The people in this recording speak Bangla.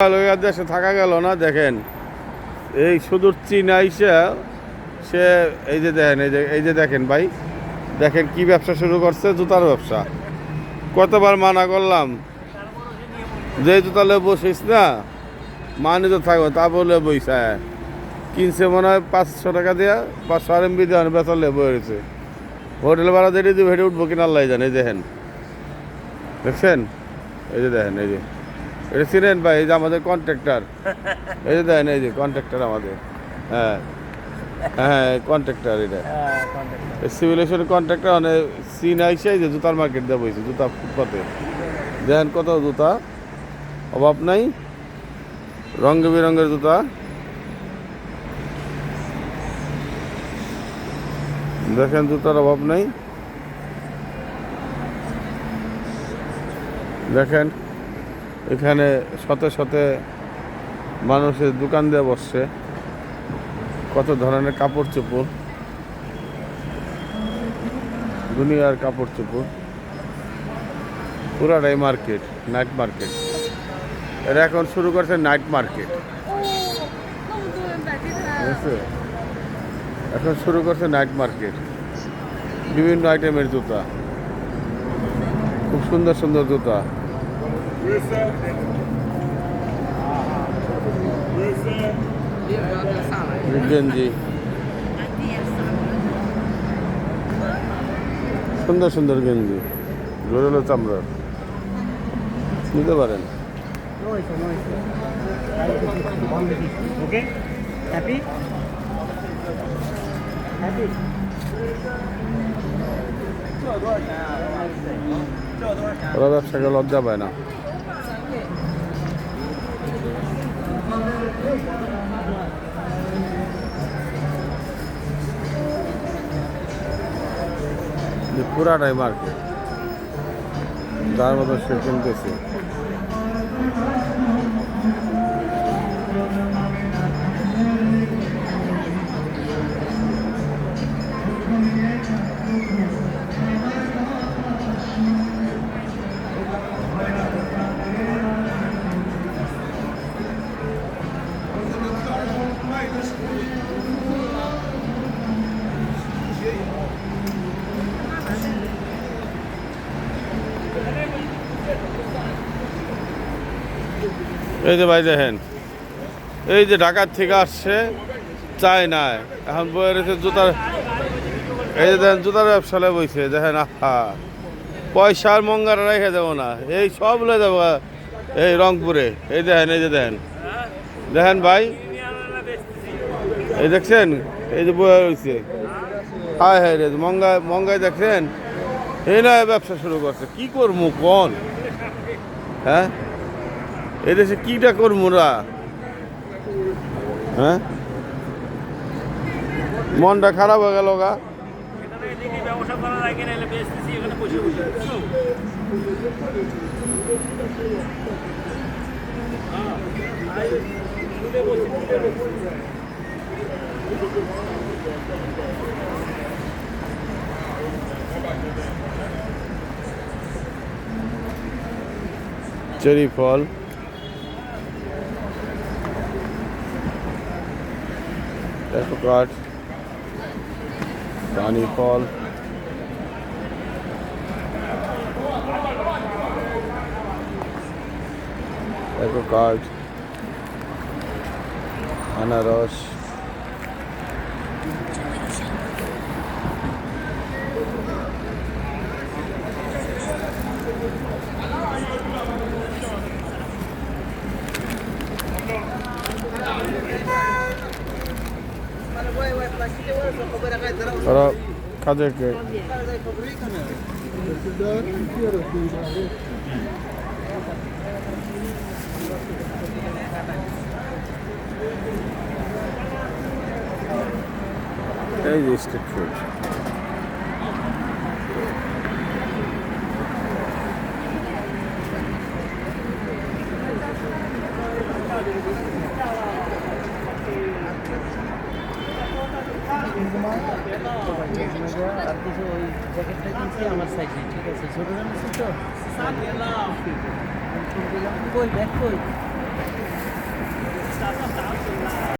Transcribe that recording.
দেশে থাকা গেল না। দেখেন এই সুদূর চীন আইসা সে এই যে দেখেন এই যে দেখেন ভাই, দেখেন কি ব্যবসা শুরু করছে, জুতার ব্যবসা। কতবার মানা করলাম যে জুতা লে বসিস না, মানে তো থাকবে, তা বলে বইসা কিনছে মনে হয় 500 টাকা দেওয়া, 500 RMB দেওয়া, বেতন লে বই রয়েছে। হোটেল ভাড়া দিয়ে দিব, হেঁটে উঠবো কিনা আল্লাহ জানে। এই দেখেন, দেখছেন, এই যে দেখেন, এই যে এটা চিনেন ভাই, এই যে আমাদের কন্ট্রাক্টর, এই যে দেখেন, এই যে কন্ট্রাক্টর আমাদের, হ্যাঁ হ্যাঁ কন্ট্রাক্টর, এটা সিভিলেশন কন্ট্রাক্টর। মানে চীন আইসে এই যে জুতার মার্কেট দেওয়া বইছে, জুতা ফুটপাতে। দেখেন কত জুতা, অভাব নাই, রঙ বেরঙের জুতা। দেখেন জুতার অভাব নাই। দেখেন এখানে শতে শতে মানুষের দোকান দিয়ে বসছে, কত ধরনের কাপড় চোপড়, দুনিয়ার কাপড় চোপড়, পুরাটাই মার্কেট, নাইট মার্কেট। এরা এখন শুরু করছে নাইট মার্কেট, এখন শুরু করছে নাইট মার্কেট। বিভিন্ন আইটেমের জুতা, খুব সুন্দর সুন্দর জুতা। গেঞ্জি, সুন্দর সুন্দর গেঞ্জি, গরুলো চামড়ার, নিতে পারেন। ওরা ব্যবসাকে লজ্জা পায় না। পুরাটাই মার্কেট, যার মতো সে কিনতেছে। এই যে ভাই দেখেন, এই যে ঢাকার থেকে আসছে চায় না, এখন বয়ে রয়েছে জুতার। এই যে দেখেন জুতার ব্যবসায় বইছে, দেখেন আহা, পয়সার মঙ্গারা রেখে দেবো না, এই সব লয়ে যাবো এই রংপুরে। এই দেখেন, এই যে দেখেন, দেখেন ভাই, এই দেখছেন, এই যে বয়ে রয়েছে, হায় হায় রে, মঙ্গায় দেখছেন, এই নয় ব্যবসা শুরু করছে। কি করবো কোন, হ্যাঁ এদেশে কিটা করমুরা, হ্যাঁ মনটা খারাপ হয়ে গেল গা। চেরি ফল, apricot, রানী ফল, apricot, আনারস, ওরা কাজে এই যে স্ট্রিট ফুড। আর কিছু ওই জ্যাকেটটা কিনছি আমার সাইজে, ঠিক আছে, ছোটো জানো তো কই ব্যাগ কই